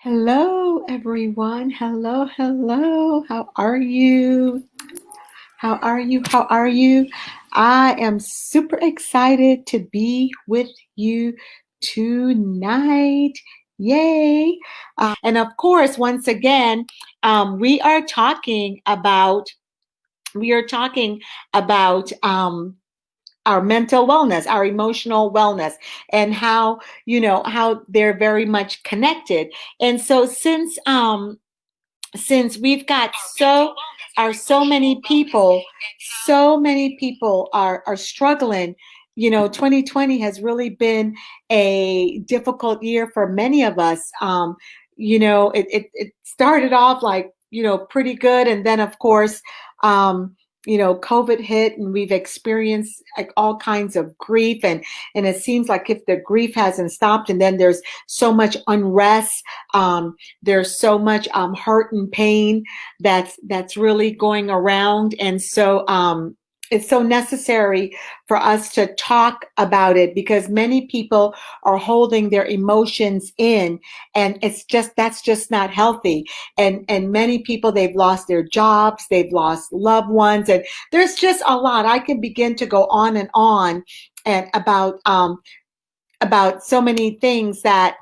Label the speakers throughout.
Speaker 1: Hello, everyone. Hello, hello. How are you? How are you? How are you? I am super excited to be with you tonight. Yay. And of course, once again, we are talking about we are talking about our mental wellness, our emotional wellness, and how they're very much connected. And so since we've got so many people, are struggling. 2020 has really been a difficult year for many of us. It started off like, pretty good, and then of course, COVID hit, and we've experienced like all kinds of grief, and it seems like if the grief hasn't stopped, and then there's so much unrest. There's so much hurt and pain that's really going around, and so it's so necessary for us to talk about it, because many people are holding their emotions in, and that's just not healthy. And many people, they've lost their jobs, they've lost loved ones, and there's just a lot. I can begin to go on and on and about so many things that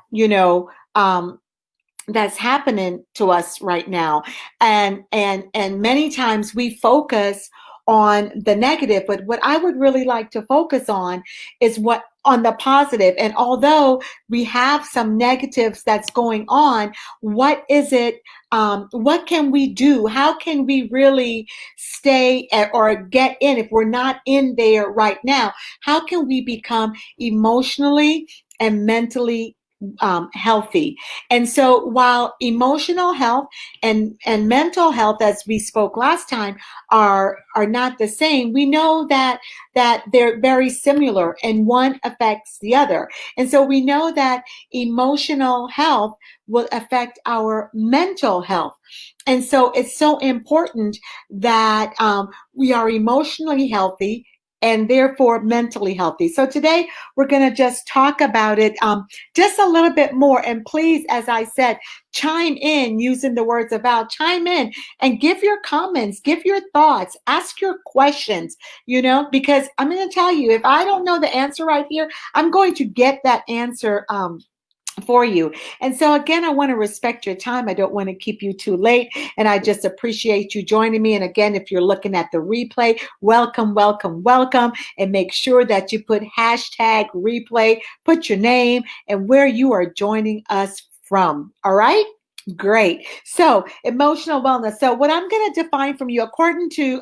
Speaker 1: that's happening to us right now. And many times we focus on the negative, but what I would really like to focus on is what on the positive. And although we have some negatives that's going on, what is it? What can we do? How can we really stay or get in if we're not in there right now? How can we become emotionally and mentally healthy? And so while emotional health and mental health, as we spoke last time, are not the same, we know that they're very similar, and one affects the other. And so we know that emotional health will affect our mental health. And so it's so important that we are emotionally healthy and therefore mentally healthy. So today we're going to just talk about it just a little bit more. And please, as I said, chime in using the words of Val. Chime in and give your comments, give your thoughts, ask your questions, because I'm going to tell you, if I don't know the answer right here, I'm going to get that answer for you. And so again, I want to respect your time. I don't want to keep you too late. And I just appreciate you joining me. And again, if you're looking at the replay, welcome, welcome, welcome. And make sure that you put hashtag replay, put your name and where you are joining us from. All right. Great. So emotional wellness. So what I'm going to define from you, according to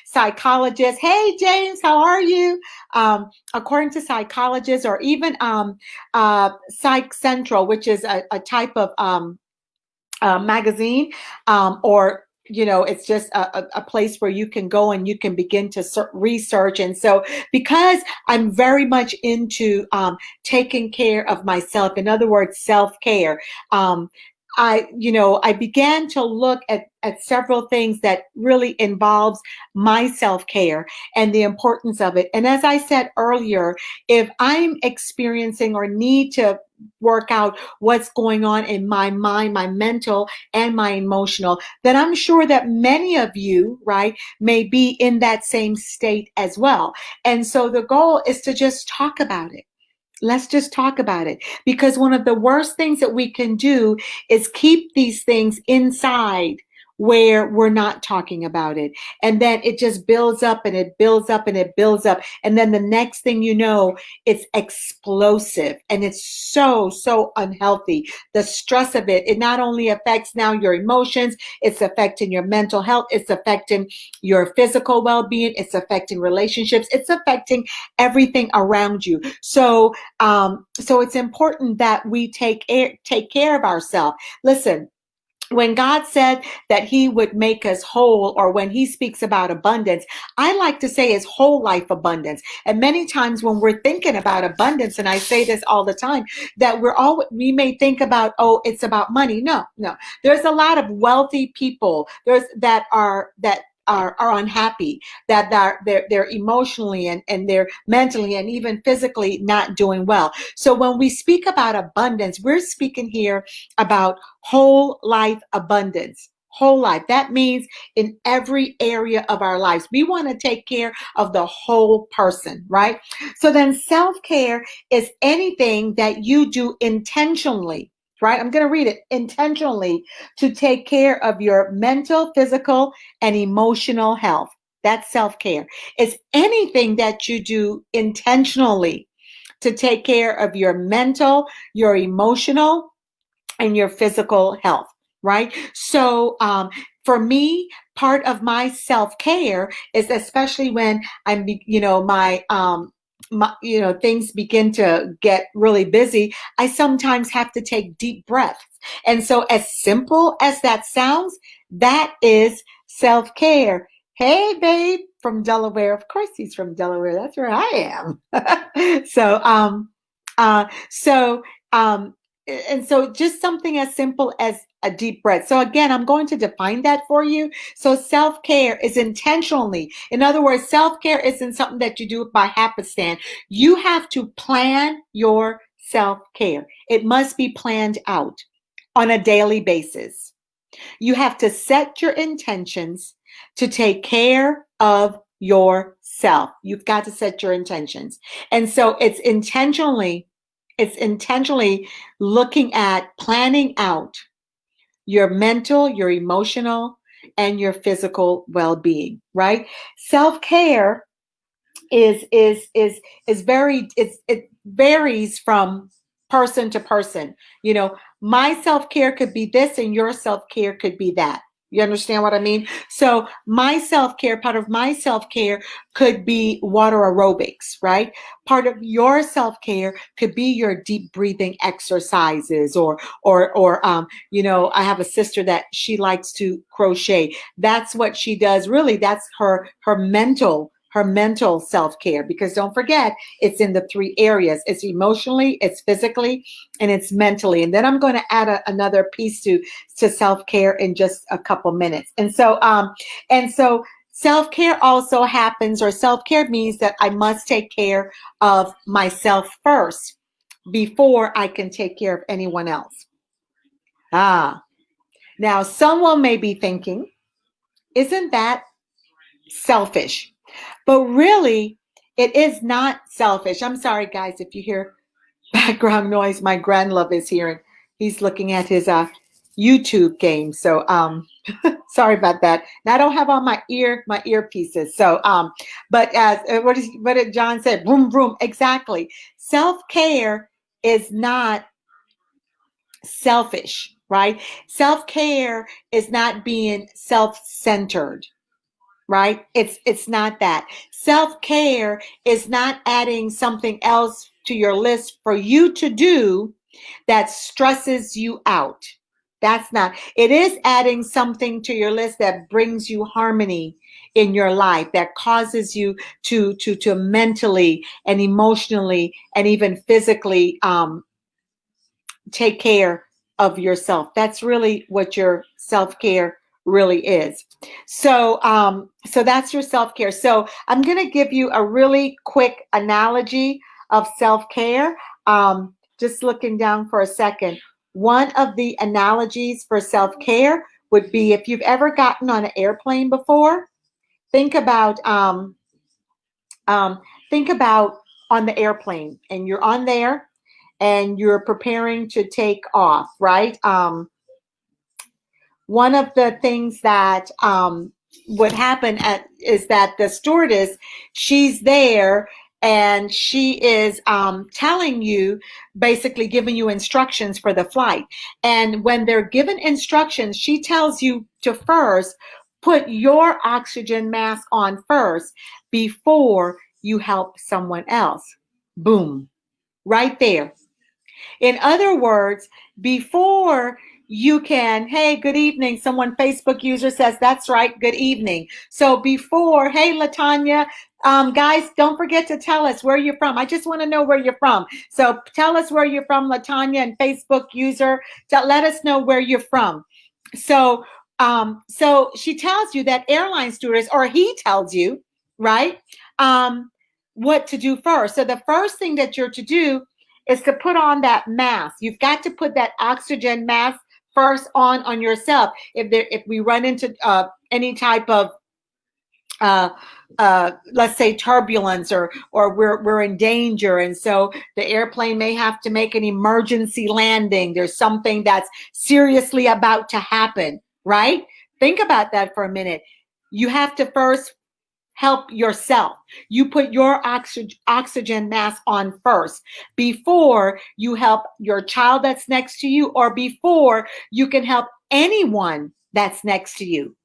Speaker 1: psychologists. Hey, James, how are you? According to psychologists, or even Psych Central, which is a type of magazine, or it's just a place where you can go and you can begin to research. And so because I'm very much into taking care of myself, in other words, self-care, I began to look at several things that really involves my self-care and the importance of it. And as I said earlier, if I'm experiencing or need to work out what's going on in my mind, my mental and my emotional, then I'm sure that many of you, right, may be in that same state as well. And so the goal is to just talk about it. Let's just talk about it, because one of the worst things that we can do is keep these things inside where we're not talking about it. And then it just builds up and it builds up and it builds up. And then the next thing you know, it's explosive and it's so unhealthy. The stress of it not only affects now your emotions, it's affecting your mental health, it's affecting your physical well-being, it's affecting relationships, it's affecting everything around you. So it's important that we take care of ourselves. Listen, when God said that he would make us whole, or when he speaks about abundance, I like to say is whole life abundance. And many times when we're thinking about abundance, and I say this all the time, that we may think about, oh, it's about money. No. There's a lot of wealthy people that are unhappy, that they're emotionally and they're mentally and even physically not doing well. So when we speak about abundance, we're speaking here about whole life abundance. Whole life. That means in every area of our lives. We want to take care of the whole person, right? So then self-care is anything that you do intentionally, right? I'm going to read it intentionally to take care of your mental, physical, and emotional health. That's self-care. It's anything that you do intentionally to take care of your mental, your emotional, and your physical health, right? So, for me, part of my self-care is especially when I'm, things begin to get really busy, I sometimes have to take deep breaths. And so, as simple as that sounds, that is self-care. Hey, babe, from Delaware. Of course, he's from Delaware. That's where I am. Uh, so, um, and so just something as simple as a deep breath. So again, I'm going to define that for you. So self-care is intentionally. In other words, self-care isn't something that you do by happenstance. You have to plan your self-care. It must be planned out on a daily basis. You have to set your intentions to take care of yourself. You've got to set your intentions. And so it's intentionally looking at planning out your mental, your emotional, and your physical well-being, right? Self-care it varies from person to person. My self-care could be this and your self-care could be that. You understand what I mean? So part of my self-care could be water aerobics, right? Part of your self-care could be your deep breathing exercises I have a sister that she likes to crochet. That's what she does. Really, that's her mental self-care, because don't forget, it's in the three areas. It's emotionally, it's physically, and it's mentally. And then I'm going to add another piece to self-care in just a couple minutes. And so self-care also happens, or self-care means that I must take care of myself first before I can take care of anyone else. Now someone may be thinking, isn't that selfish? But really, it is not selfish. I'm sorry, guys, if you hear background noise. My grandlove is here, and he's looking at his YouTube game. So sorry about that. Now I don't have on my earpieces. So but as what did John said? Vroom vroom. Exactly. Self-care is not selfish, right? Self-care is not being self-centered. Right? It's not that. Self-care is not adding something else to your list for you to do that stresses you out. That's not. It is adding something to your list that brings you harmony in your life, that causes you to mentally and emotionally and even physically take care of yourself. That's really what your self-care really is. So that's your self-care. So I'm going to give you a really quick analogy of self-care. Just looking down for a second. One of the analogies for self-care would be, if you've ever gotten on an airplane before, think about on the airplane, and you're on there and you're preparing to take off, right? One of the things that would happen is that the stewardess, she's there and she is telling you, basically giving you instructions for the flight. And when they're given instructions, she tells you to first put your oxygen mask on first before you help someone else. Boom, right there. In other words, before you can, hey, good evening. Someone, Facebook user says, that's right, good evening. So before, hey, Latanya, guys, don't forget to tell us where you're from. I just want to know where you're from. So tell us where you're from, Latanya, and Facebook user. Let us know where you're from. So So she tells you that airline stewardess, or he tells you, right, what to do first. So the first thing that you're to do is to put on that mask. You've got to put that oxygen mask first on yourself. If we run into any type of let's say turbulence, or we're in danger, and so the airplane may have to make an emergency landing. There's something that's seriously about to happen, right? Think about that for a minute. You have to first help yourself. You put your oxygen mask on first before you help your child that's next to you, or before you can help anyone that's next to you.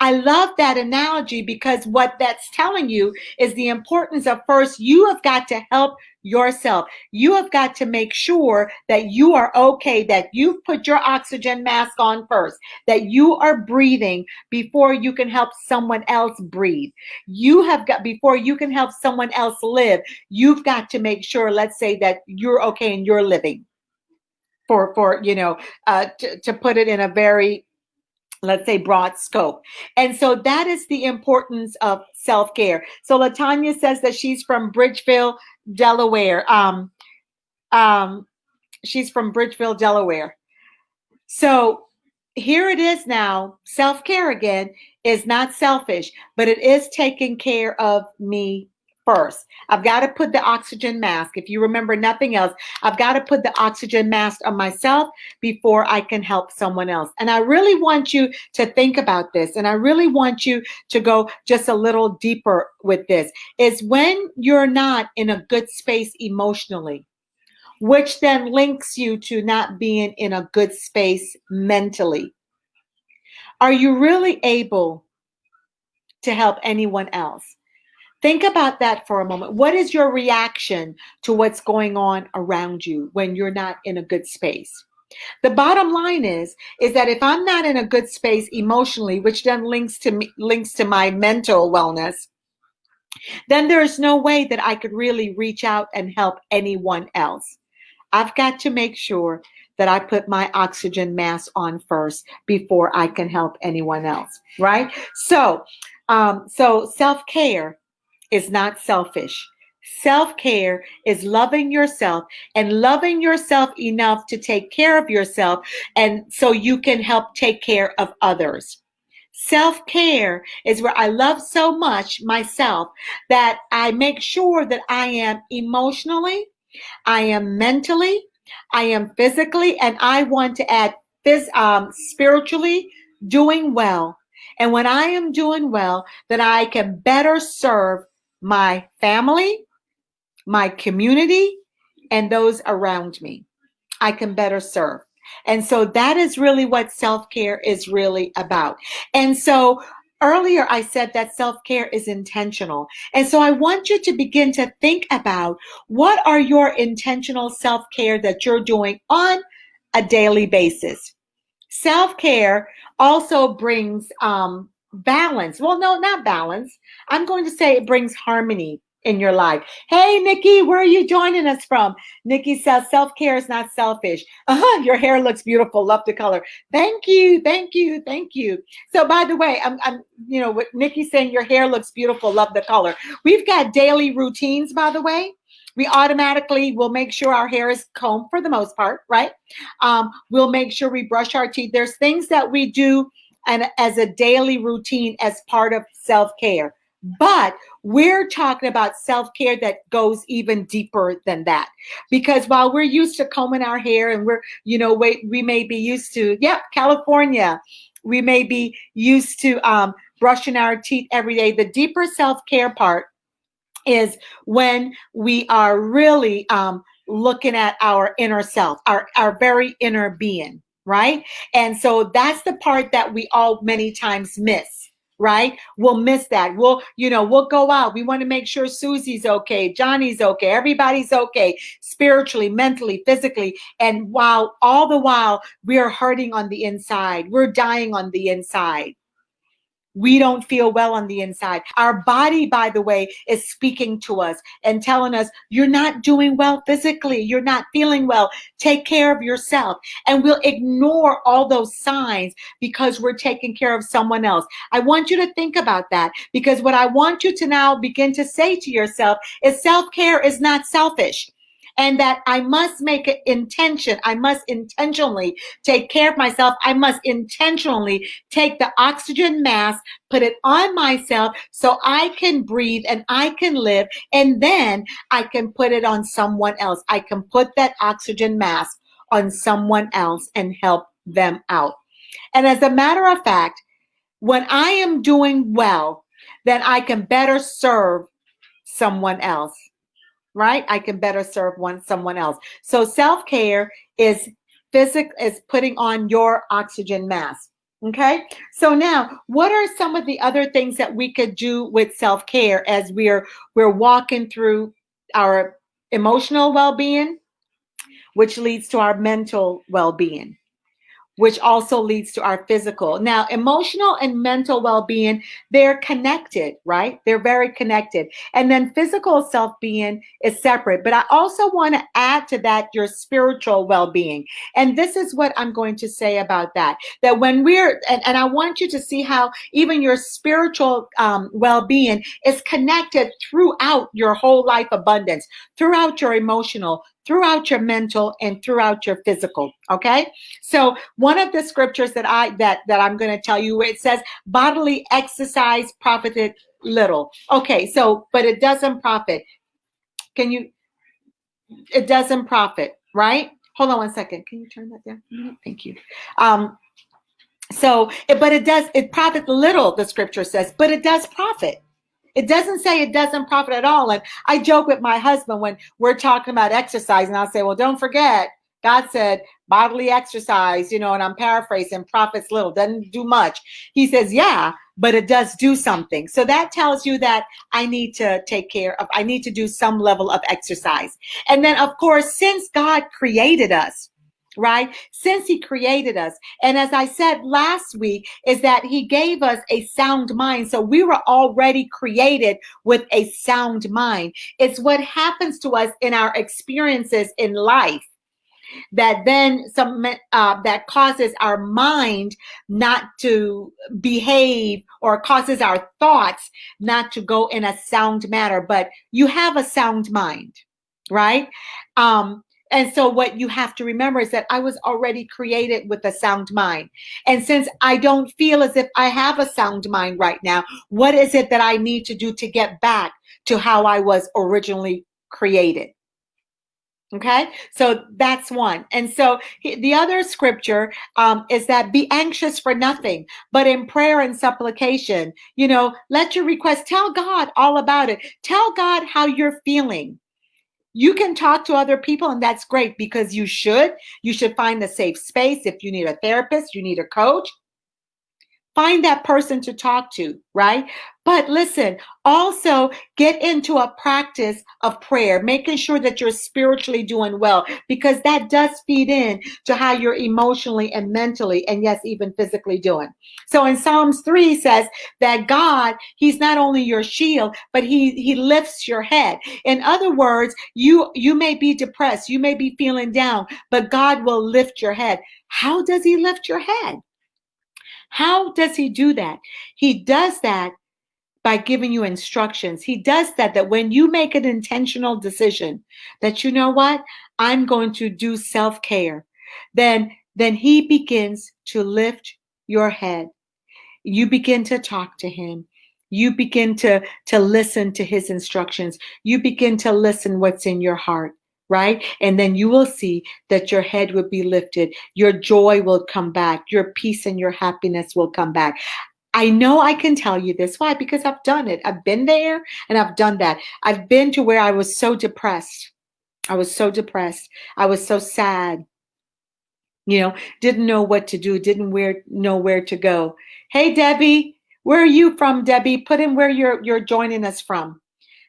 Speaker 1: I love that analogy, because what that's telling you is the importance of first, you have got to help yourself. You have got to make sure that you are okay, that you put your oxygen mask on first, that you are breathing before you can help someone else breathe. Before you can help someone else live, you've got to make sure, let's say, that you're okay and you're living. To put it in a very, let's say, broad scope. And so that is the importance of self-care. So LaTanya says that she's from Bridgeville, Delaware. She's from Bridgeville, Delaware. So here it is now. Self-care again is not selfish, but it is taking care of me first. I've got to put the oxygen mask. If you remember nothing else, I've got to put the oxygen mask on myself before I can help someone else. And I really want you to think about this. And I really want you to go just a little deeper with this. Is when you're not in a good space emotionally, which then links you to not being in a good space mentally, are you really able to help anyone else? Think about that for a moment. What is your reaction to what's going on around you when you're not in a good space? The bottom line is that if I'm not in a good space emotionally, which then links to my mental wellness, then there's no way that I could really reach out and help anyone else. I've got to make sure that I put my oxygen mask on first before I can help anyone else, right? So self-care is not selfish. Self-care is loving yourself, and loving yourself enough to take care of yourself, and so you can help take care of others. Self-care is where I love so much myself that I make sure that I am emotionally, I am mentally, I am physically, and I want to add spiritually doing well. And when I am doing well, then I can better serve my family, my community, and those around me. I can better serve. And so that is really what self-care is really about. And so earlier I said that self-care is intentional. And so I want you to begin to think about, what are your intentional self-care that you're doing on a daily basis? Self-care also brings balance. Well, no, not balance. I'm going to say it brings harmony in your life. Hey, Nikki, where are you joining us from? Nikki says self-care is not selfish. Your hair looks beautiful. Love the color. Thank you, thank you, thank you. So, by the way, I'm what Nikki's saying, your hair looks beautiful. Love the color. We've got daily routines, by the way. We automatically will make sure our hair is combed for the most part, right? We'll make sure we brush our teeth. There's things that we do and as a daily routine as part of self-care. But we're talking about self-care that goes even deeper than that. Because while we're used to combing our hair, and we may be used to, California, we may be used to brushing our teeth every day. The deeper self-care part is when we are really looking at our inner self, our very inner being, right? And so that's the part that we all many times miss. Right? We'll miss that. We'll go out. We want to make sure Susie's okay, Johnny's okay, everybody's okay, spiritually, mentally, physically. And all the while, we are hurting on the inside. We're dying on the inside. we don't feel well on the inside. Our body, by the way, is speaking to us and telling us, you're not doing well physically. You're not feeling well. Take care of yourself. And we'll ignore all those signs because we're taking care of someone else. I want you to think about that, because what I want you to now begin to say to yourself is self-care is not selfish. And that I must make an intention. I must intentionally take care of myself. I must intentionally take the oxygen mask, put it on myself so I can breathe and I can live. And then I can put it on someone else. I can put that oxygen mask on someone else and help them out. And as a matter of fact, when I am doing well, then I can better serve someone else. Right? I can better serve someone else. So self-care is putting on your oxygen mask. Okay. So now, what are some of the other things that we could do with self-care as we're walking through our emotional well-being, which leads to our mental well-being, which also leads to our physical. Now, emotional and mental well-being, they're connected, right? They're very connected. And then physical self-being is separate. But I also want to add to that your spiritual well-being. And this is what I'm going to say about that. That when and I want you to see how even your spiritual well-being is connected throughout your whole life abundance, throughout your emotional, throughout your mental, and throughout your physical. Okay. So one of the scriptures that I'm going to tell you, it says bodily exercise profited little. Okay. So, but it doesn't profit. It doesn't profit, right? Hold on one second. Can you turn that down? Thank you. It profits little, the scripture says, but it does profit. It doesn't say it doesn't profit at all. And I joke with my husband when we're talking about exercise, and I'll say, well, don't forget, God said bodily exercise, and I'm paraphrasing, profits little, doesn't do much. He says, yeah, but it does do something. So that tells you that I need to I need to do some level of exercise. And then, of course, since God created us, right? Since he created us. And as I said last week, is that he gave us a sound mind. So we were already created with a sound mind. It's what happens to us in our experiences in life that then that causes our mind not to behave, or causes our thoughts not to go in a sound manner. But you have a sound mind, right? And so what you have to remember is that I was already created with a sound mind. And since I don't feel as if I have a sound mind right now, what is it that I need to do to get back to how I was originally created? Okay, so that's one. And so the other scripture is that be anxious for nothing, but in prayer and supplication, let your request, tell God all about it. Tell God how you're feeling. You can talk to other people, and that's great, because you should find a safe space. If you need a therapist, you need a coach, find that person to talk to, right? But listen, also get into a practice of prayer, making sure that you're spiritually doing well, because that does feed in to how you're emotionally and mentally, and yes, even physically doing. So in Psalms 3 says that God, he's not only your shield, but he lifts your head. In other words, you may be depressed, you may be feeling down, but God will lift your head. How does he lift your head? How does he do that? He does that by giving you instructions. He does that when you make an intentional decision that, you know what, I'm going to do self-care, then he begins to lift your head. You begin to talk to him. You begin to listen to his instructions. You begin to listen what's in your heart. Right? And then you will see that your head will be lifted. Your joy will come back. Your peace and your happiness will come back. I know I can tell you this. Why? Because I've done it. I've been there and I've done that. I've been to where I was so depressed. I was so depressed. I was so sad. Didn't know what to do. Didn't know where to go. Hey, Debbie, where are you from, Debbie? Put in where you're joining us from.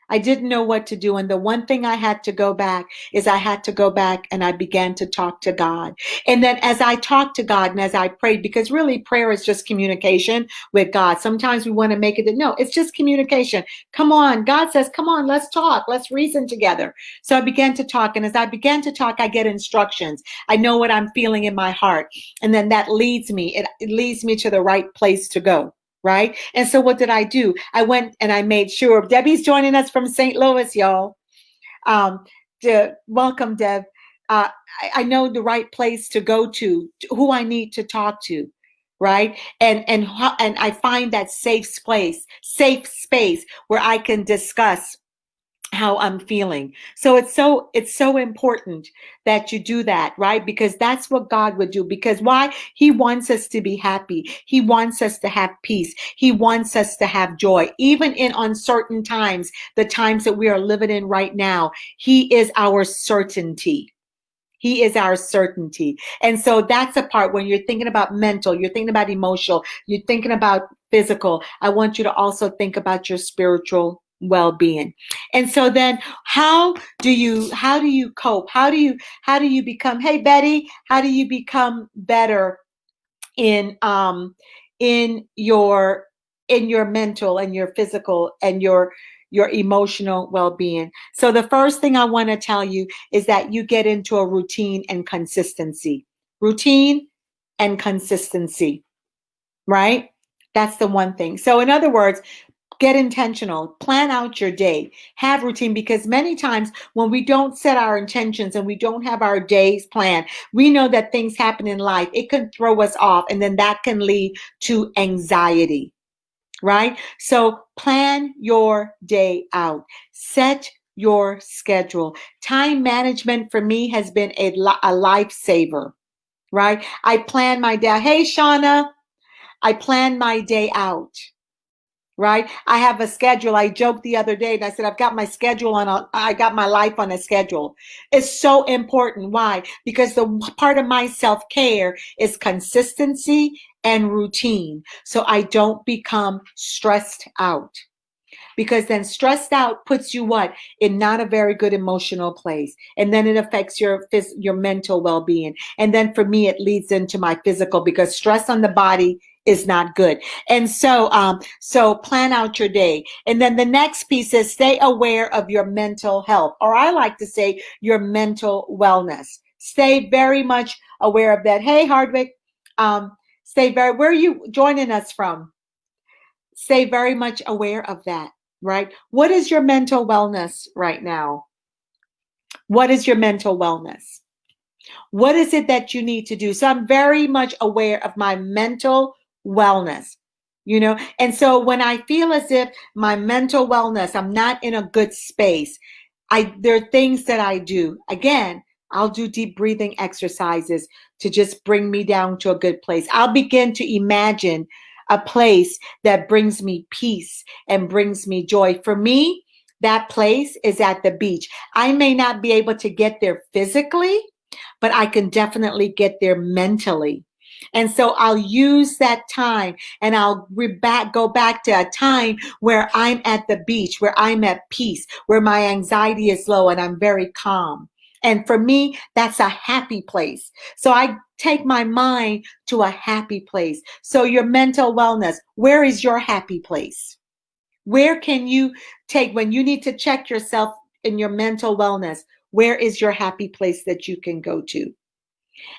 Speaker 1: I didn't know what to do. And the one thing I had to go back is I had to go back and I began to talk to God. And then as I talked to God and as I prayed, because really prayer is just communication with God. Sometimes we want to make it that no, it's just communication. Come on. God says, come on, let's talk. Let's reason together. So I began to talk. And as I began to talk, I get instructions. I know what I'm feeling in my heart. And then that leads me, it leads me to the right place to go. Right. And so what did I do? I went and I made sure Debbie's joining us from St. Louis, y'all. Welcome, Deb. I know the right place to go to who I need to talk to. Right. And I find that safe space where I can discuss how I'm feeling. So it's so important that you do that, right? Because that's what God would do. Because why? He wants us to be happy. He wants us to have peace. He wants us to have joy. Even in uncertain times, the times that we are living in right now, He is our certainty. He is our certainty. And so that's a part when you're thinking about mental, you're thinking about emotional, you're thinking about physical. I want you to also think about your spiritual well-being. And so then how do you cope? How do you become, hey Betty, how do you become better in in your mental and your physical and your emotional well-being? So the first thing I want to tell you is that you get into a routine and consistency. Routine and consistency, right? That's the one thing. So in other words, get intentional, plan out your day, have routine, because many times when we don't set our intentions and we don't have our days planned, we know that things happen in life. It can throw us off, and then that can lead to anxiety, right? So plan your day out, set your schedule. Time management for me has been a lifesaver, right? I plan my day. Hey, Shauna, I plan my day out. Right? I have a schedule. I joked the other day and I said, I've got my schedule I got my life on a schedule. It's so important. Why? Because the part of my self-care is consistency and routine. So I don't become stressed out. Because then stressed out puts you what? In not a very good emotional place. And then it affects your mental well-being. And then for me, it leads into my physical, because stress on the body is not good. And so, so plan out your day. And then the next piece is stay aware of your mental health, or I like to say your mental wellness. Stay very much aware of that. Hey, Hardwick, where are you joining us from? Stay very much aware of that, right? What is your mental wellness right now? What is your mental wellness? What is it that you need to do? So I'm very much aware of my mental wellness, and so when I feel as if my mental wellness, I'm not in a good space, there are things that I do. Again, I'll do deep breathing exercises to just bring me down to a good place. I'll begin to imagine a place that brings me peace and brings me joy. For me, that place is at the beach. I may not be able to get there physically, but I can definitely get there mentally. And so I'll use that time and I'll go back to a time where I'm at the beach, where I'm at peace, where my anxiety is low and I'm very calm. And for me, that's a happy place. So I take my mind to a happy place. So your mental wellness, where is your happy place? Where can you take when you need to check yourself in your mental wellness? Where is your happy place that you can go to?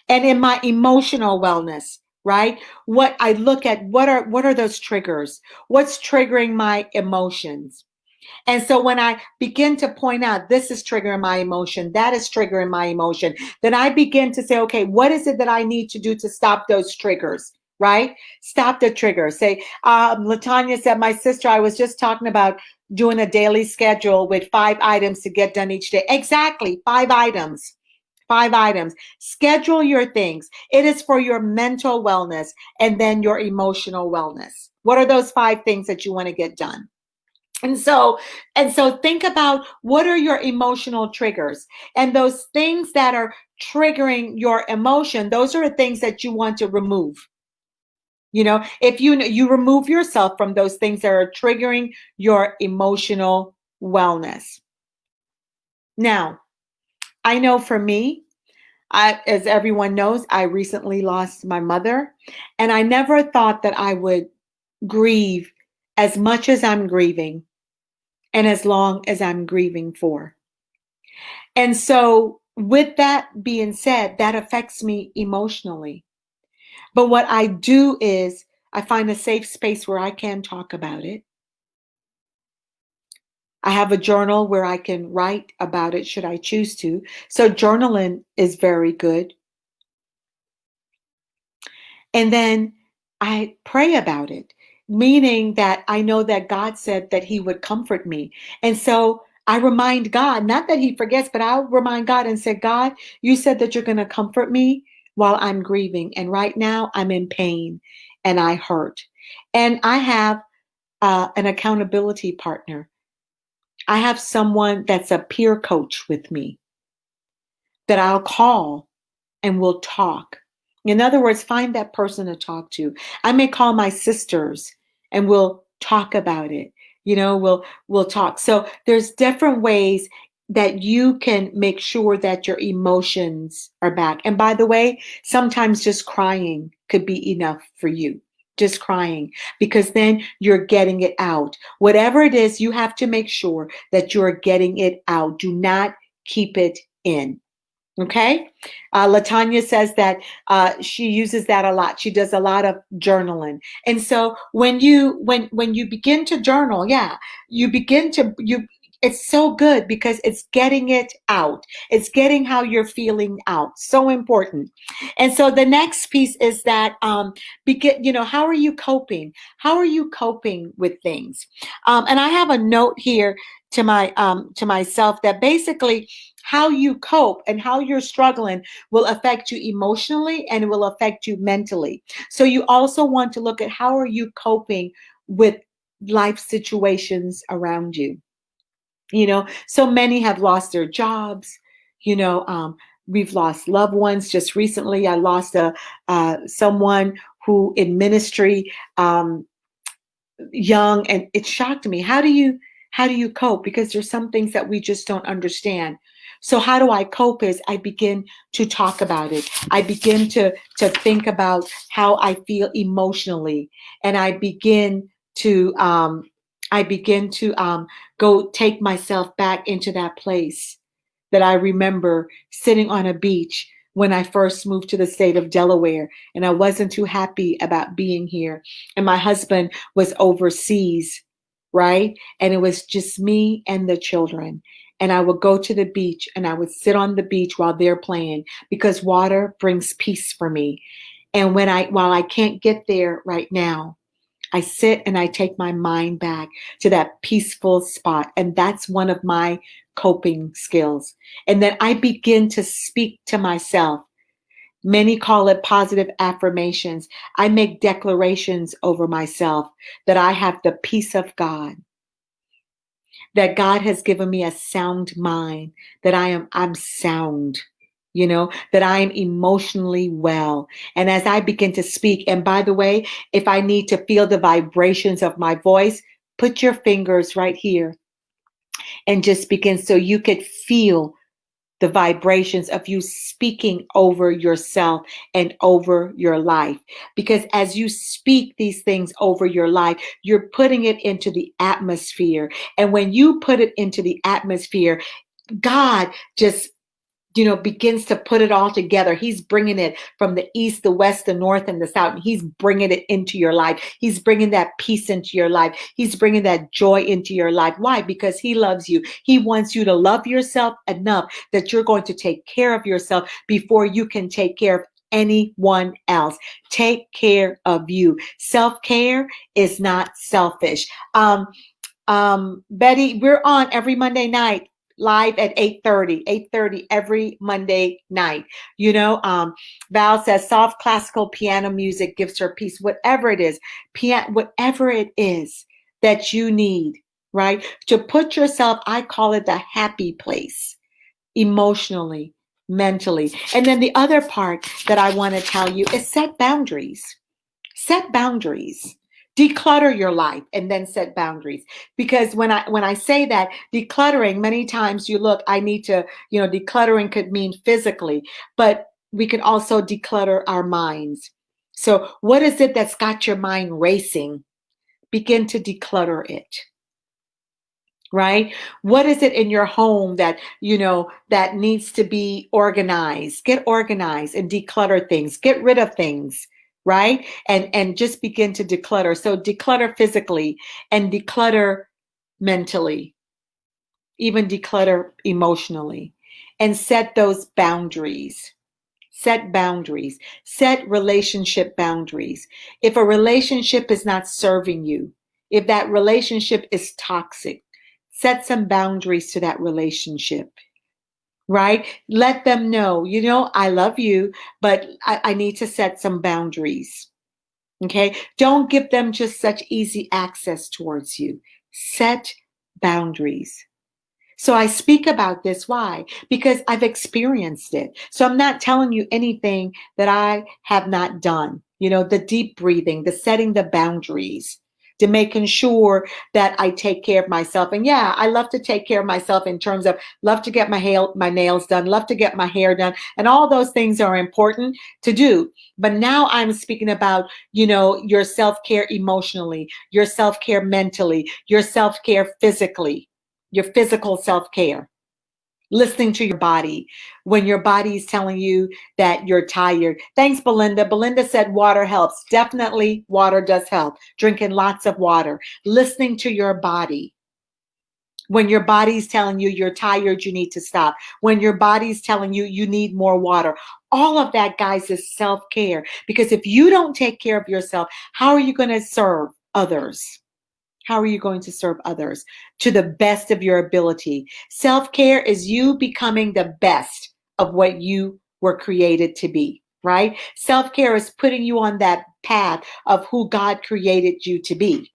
Speaker 1: And in my emotional wellness, right? What I look at, what are those triggers? What's triggering my emotions? And so when I begin to point out, this is triggering my emotion, that is triggering my emotion, then I begin to say, okay, what is it that I need to do to stop those triggers, right? Stop the trigger. Say, Latanya said, my sister, I was just talking about doing a daily schedule with 5 items to get done each day. Exactly, 5 items. 5 items. Schedule your things. It is for your mental wellness and then your emotional wellness. What are those 5 things that you want to get done? And so think about what are your emotional triggers, and those things that are triggering your emotion, those are the things that you want to remove. If you remove yourself from those things that are triggering your emotional wellness. Now, I know for me, as everyone knows, I recently lost my mother, and I never thought that I would grieve as much as I'm grieving and as long as I'm grieving for. And so, with that being said, that affects me emotionally. But what I do is I find a safe space where I can talk about it. I have a journal where I can write about it should I choose to. So, journaling is very good. And then I pray about it, meaning that I know that God said that He would comfort me. And so I remind God, not that He forgets, but I'll remind God and say, God, you said that you're going to comfort me while I'm grieving. And right now I'm in pain and I hurt. And I have an accountability partner. I have someone that's a peer coach with me that I'll call and we'll talk. In other words, find that person to talk to. I may call my sisters and we'll talk about it. We'll talk. So there's different ways that you can make sure that your emotions are back. And by the way, sometimes just crying could be enough for you. Just crying, because then you're getting it out. Whatever it is, you have to make sure that you're getting it out. Do not keep it in. Okay. Latanya says that she uses that a lot. She does a lot of journaling. And so when you begin to journal, yeah, it's so good because it's getting it out. It's getting how you're feeling out. So important. And so the next piece is that how are you coping? How are you coping with things? And I have a note here to myself that basically how you cope and how you're struggling will affect you emotionally and it will affect you mentally. So you also want to look at how are you coping with life situations around you. So many have lost their jobs. We've lost loved ones. Just recently, I lost someone who in ministry, young, and it shocked me. How do you cope? Because there's some things that we just don't understand. So how do I cope is I begin to talk about it. I begin to think about how I feel emotionally, and I begin to go take myself back into that place that I remember sitting on a beach when I first moved to the state of Delaware, and I wasn't too happy about being here. And my husband was overseas, right? And it was just me and the children. And I would go to the beach and I would sit on the beach while they're playing because water brings peace for me. And while I can't get there right now, I sit and I take my mind back to that peaceful spot. And that's one of my coping skills. And then I begin to speak to myself. Many call it positive affirmations. I make declarations over myself that I have the peace of God, that God has given me a sound mind, that I'm sound, that I am emotionally well. And as I begin to speak, and by the way, if I need to feel the vibrations of my voice, put your fingers right here and just begin so you could feel the vibrations of you speaking over yourself and over your life. Because as you speak these things over your life, you're putting it into the atmosphere. And when you put it into the atmosphere, God just begins to put it all together. He's bringing it from the east, the west, the north, and the south. And he's bringing it into your life. He's bringing that peace into your life. He's bringing that joy into your life. Why? Because he loves you. He wants you to love yourself enough that you're going to take care of yourself before you can take care of anyone else. Take care of you. Self-care is not selfish. Betty, we're on every Monday night live at 8:30 every Monday night. Val says soft classical piano music gives her peace, whatever it is, whatever it is that you need, right? To put yourself, I call it the happy place, emotionally, mentally. And then the other part that I want to tell you is set boundaries. Set boundaries. Declutter your life and then set boundaries. Because when I say that, decluttering, many times you look, I need to, decluttering could mean physically, but we can also declutter our minds. So what is it that's got your mind racing? Begin to declutter it. Right? What is it in your home that, that needs to be organized? Get organized and declutter things. Get rid of things, right? And just begin to declutter. So declutter physically and declutter mentally, even declutter emotionally, and set those boundaries. Set boundaries. Set relationship boundaries. If a relationship is not serving you, if that relationship is toxic, set some boundaries to that relationship, right? Let them know, I love you, but I need to set some boundaries. Okay? Don't give them just such easy access towards you. Set boundaries. So I speak about this. Why? Because I've experienced it. So I'm not telling you anything that I have not done. The deep breathing, the setting the boundaries, to making sure that I take care of myself. And yeah, I love to take care of myself in terms of love to get my nails done, love to get my hair done. And all those things are important to do. But now I'm speaking about, your self-care emotionally, your self-care mentally, your self-care physically. Your physical self-care, listening to your body when your body is telling you that you're tired. Thanks, Belinda. Belinda said water helps. Definitely, water does help. Drinking lots of water, listening to your body. When your body's telling you you're tired, you need to stop. When your body's telling you you need more water. All of that, guys, is self-care. Because if you don't take care of yourself, how are you going to serve others? How are you going to serve others? To the best of your ability. Self-care is you becoming the best of what you were created to be, right? Self-care is putting you on that path of who God created you to be,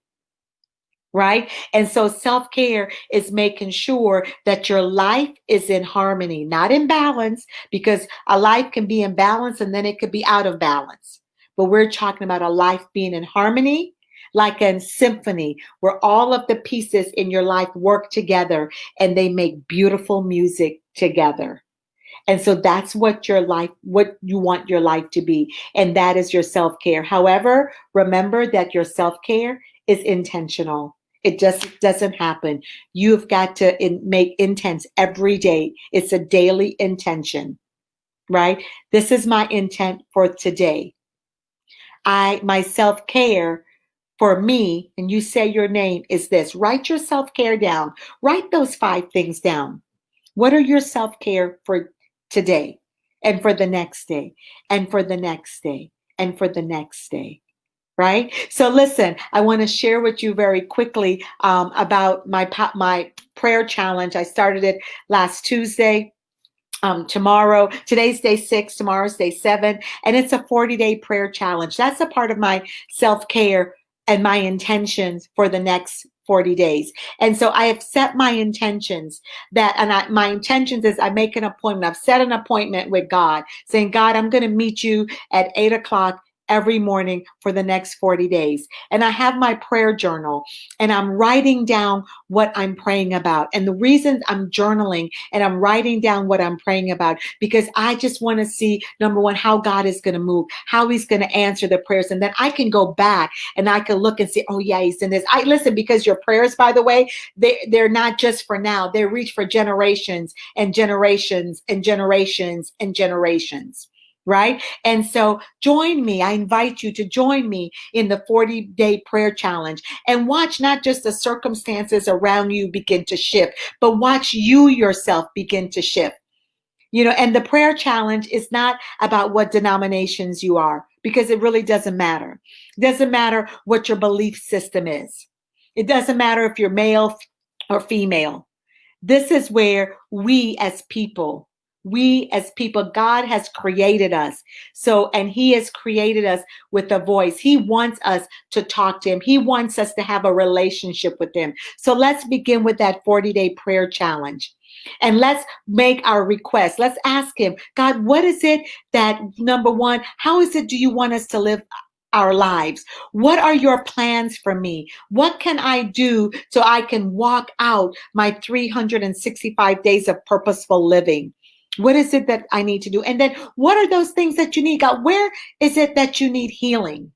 Speaker 1: right? And so self-care is making sure that your life is in harmony, not in balance, because a life can be in balance and then it could be out of balance. But we're talking about a life being in harmony, like a symphony, where all of the pieces in your life work together and they make beautiful music together. And so that's what you want your life to be. And that is your self-care. However, remember that your self-care is intentional. It just doesn't happen. You've got to make intents every day. It's a daily intention, right? This is my intent for today. My self-care for me, and you say your name, is this. Write your self-care down. Write those 5 things down. What are your self-care for today and for the next day and for the next day and for the next day? Right? So listen, I want to share with you very quickly about my prayer challenge. I started it last Tuesday. Today's day 6, tomorrow's day 7, and it's a 40-day prayer challenge. That's a part of my self-care and my intentions for the next 40 days. And so I have set my intentions my intentions is I make an appointment. I've set an appointment with God saying, God, I'm going to meet you at 8:00 every morning for the next 40 days. And I have my prayer journal and I'm writing down what I'm praying about. And the reason I'm journaling and I'm writing down what I'm praying about, because I just want to see, number one, how God is going to move, how he's going to answer the prayers. And then I can go back and I can look and see, oh yeah, he's in this. Listen, because your prayers, by the way, they're not just for now. They reach for generations and generations and generations and generations. Right? And so join me. I invite you to join me in the 40-day prayer challenge and watch not just the circumstances around you begin to shift, but watch you yourself begin to shift. And the prayer challenge is not about what denominations you are, because it really doesn't matter. It doesn't matter what your belief system is. It doesn't matter if you're male or female. This is where we as people, God has created us. And he has created us with a voice. He wants us to talk to him. He wants us to have a relationship with him. So let's begin with that 40-day prayer challenge. And let's make our request. Let's ask him, God, what is it that, number one, how is it do you want us to live our lives. What are your plans for me? What can I do so I can walk out my 365 days of purposeful living? What is it that I need to do? And then what are those things that you need? God, where is it that you need healing?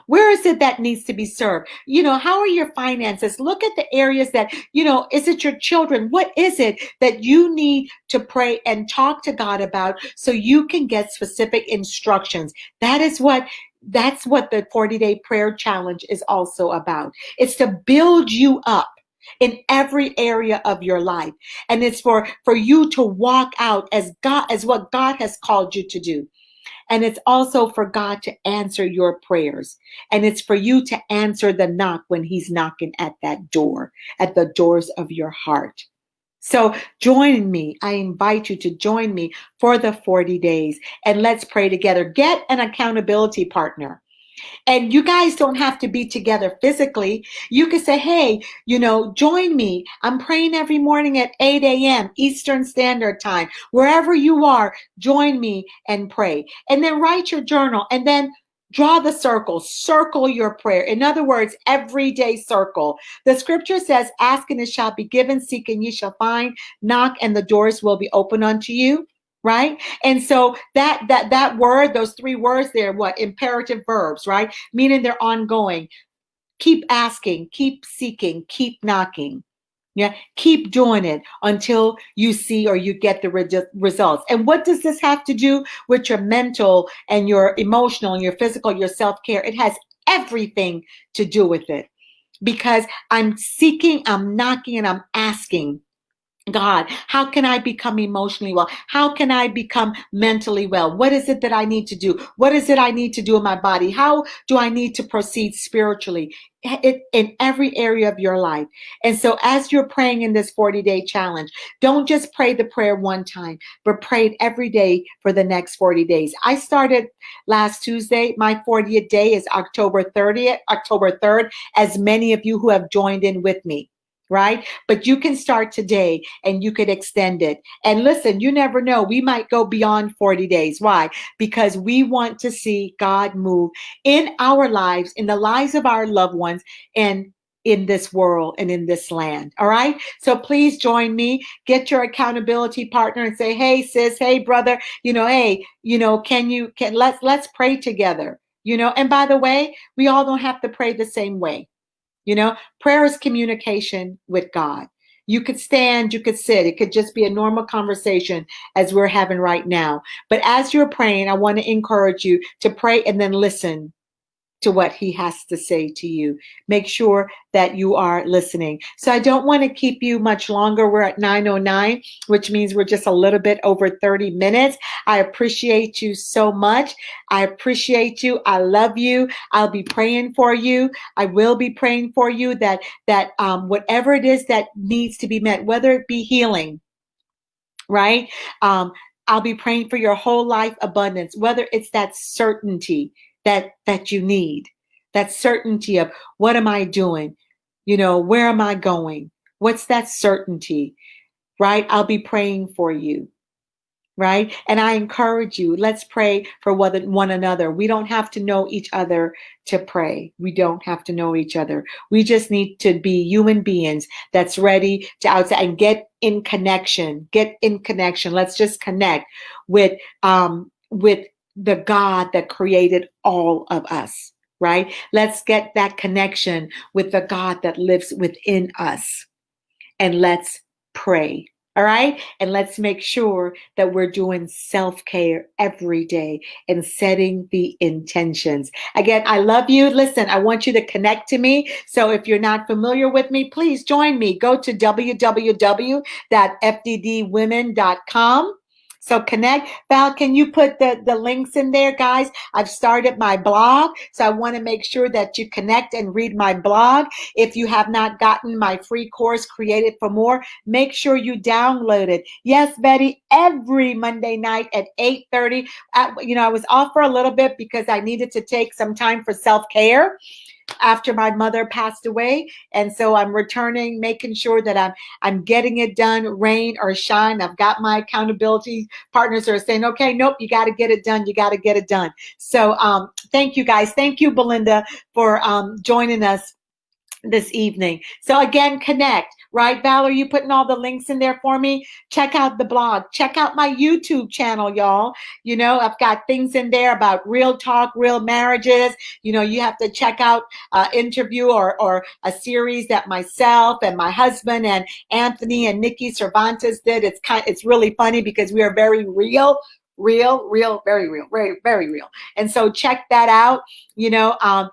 Speaker 1: Where is it that needs to be served? How are your finances? Look at the areas that, is it your children? What is it that you need to pray and talk to God about so you can get specific instructions? That's what the 40-day prayer challenge is also about. It's to build you up in every area of your life. And it's for you to walk out as what God has called you to do. And it's also for God to answer your prayers. And it's for you to answer the knock when he's knocking at that door, at the doors of your heart. So join me. I invite you to join me for the 40 days and let's pray together. Get an accountability partner. And you guys don't have to be together physically. You can say, hey, join me. I'm praying every morning at 8 a.m. Eastern Standard Time. Wherever you are, join me and pray. And then write your journal and then draw the circle your prayer. In other words, everyday circle. The scripture says, ask and it shall be given, seek and ye shall find, knock and the doors will be open unto you. Right? And so that word, those three words there, what? Imperative verbs, right? Meaning they're ongoing. Keep asking, keep seeking, keep knocking. Yeah, keep doing it until you see or you get the results. And what does this have to do with your mental and your emotional and your physical, your self-care? It has everything to do with it because I'm seeking, I'm knocking, and I'm asking. God, how can I become emotionally well? How can I become mentally well? What is it that I need to do? What is it I need to do in my body? How do I need to proceed spiritually in every area of your life? And so as you're praying in this 40-day challenge, don't just pray the prayer one time, but pray it every day for the next 40 days. I started last Tuesday. My 40th day is October 3rd, as many of you who have joined in with me. Right? But you can start today and you could extend it. And listen, you never know. We might go beyond 40 days. Why? Because we want to see God move in our lives, in the lives of our loved ones, and in this world and in this land. All right. So please join me, get your accountability partner and say, hey, sis, hey, brother, hey, let's pray together, and by the way, we all don't have to pray the same way. Prayer is communication with God. You could stand, you could sit. It could just be a normal conversation as we're having right now. But as you're praying, I want to encourage you to pray and then listen to what he has to say to you. Make sure that you are listening. So I don't want to keep you much longer. We're at 9:09, which means we're just a little bit over 30 minutes. I appreciate you so much. I appreciate you. I love you. I'll be praying for you. I will be praying for you that whatever it is that needs to be met, whether it be healing, right? I'll be praying for your whole life abundance, whether it's that certainty that you need, that certainty of what am I doing? Where am I going? What's that certainty, right? I'll be praying for you, right? And I encourage you, let's pray for one another. We don't have to know each other to pray. We don't have to know each other. We just need to be human beings that's ready to outside and get in connection. Let's just connect with the God that created all of us, right? Let's get that connection with the God that lives within us. And let's pray, all right? And let's make sure that we're doing self-care every day and setting the intentions. Again, I love you. Listen, I want you to connect to me. So if you're not familiar with me, please join me. Go to www.fddwomen.com. So connect. Val, can you put the links in there, guys? I've started my blog, so I want to make sure that you connect and read my blog. If you have not gotten my free course, Created for More, make sure you download it. Yes, Betty, every Monday night at 8:30. I was off for a little bit because I needed to take some time for self-care. after my mother passed away. And so I'm returning, making sure that I'm getting it done, rain or shine. I've got my accountability partners who are saying, okay, nope, you got to get it done. You got to get it done. So thank you guys. Thank you, Belinda, for joining us this evening. So again, connect, right? Val, are you putting all the links in there for me? Check out the blog. Check out my YouTube channel, y'all. You know, I've got things in there about real talk, real marriages. You know, you have to check out interview or a series that myself and my husband and Anthony and Nikki Cervantes did. It's really funny because we are very real, very real, very real. And so check that out. I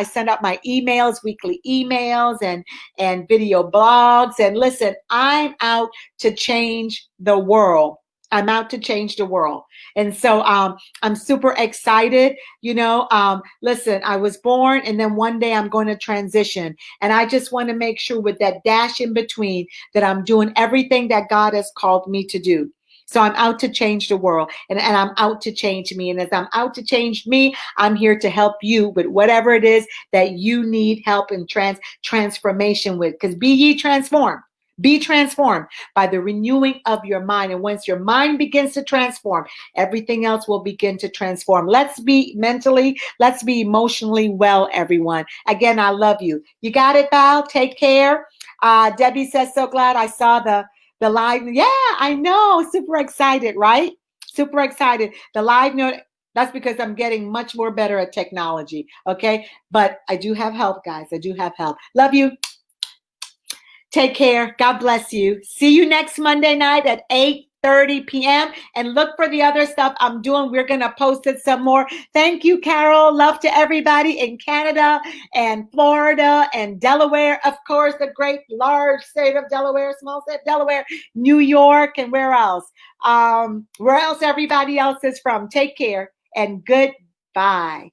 Speaker 1: send out my emails, weekly emails and video blogs. And listen, I'm out to change the world. I'm out to change the world. And so I'm super excited. Listen, I was born and then one day I'm going to transition. And I just want to make sure with that dash in between that I'm doing everything that God has called me to do. So I'm out to change the world and I'm out to change me. And as I'm out to change me, I'm here to help you with whatever it is that you need help and transformation with. Because be ye transformed. Be transformed by the renewing of your mind. And once your mind begins to transform, everything else will begin to transform. Let's be mentally, let's be emotionally well, everyone. Again, I love you. You got it, Val? Take care. Debbie says, so glad I saw the live. Yeah, I know. Super excited, right? Super excited. The live note, that's because I'm getting much more better at technology. Okay. But I do have help, guys. I do have help. Love you. Take care. God bless you. See you next Monday night at 8:30 p.m. And look for the other stuff I'm doing. We're going to post it some more. Thank you, Carol. Love to everybody in Canada and Florida and Delaware. Of course, the great large state of Delaware, small state of Delaware, New York, and where else? Where else everybody else is from. Take care and goodbye.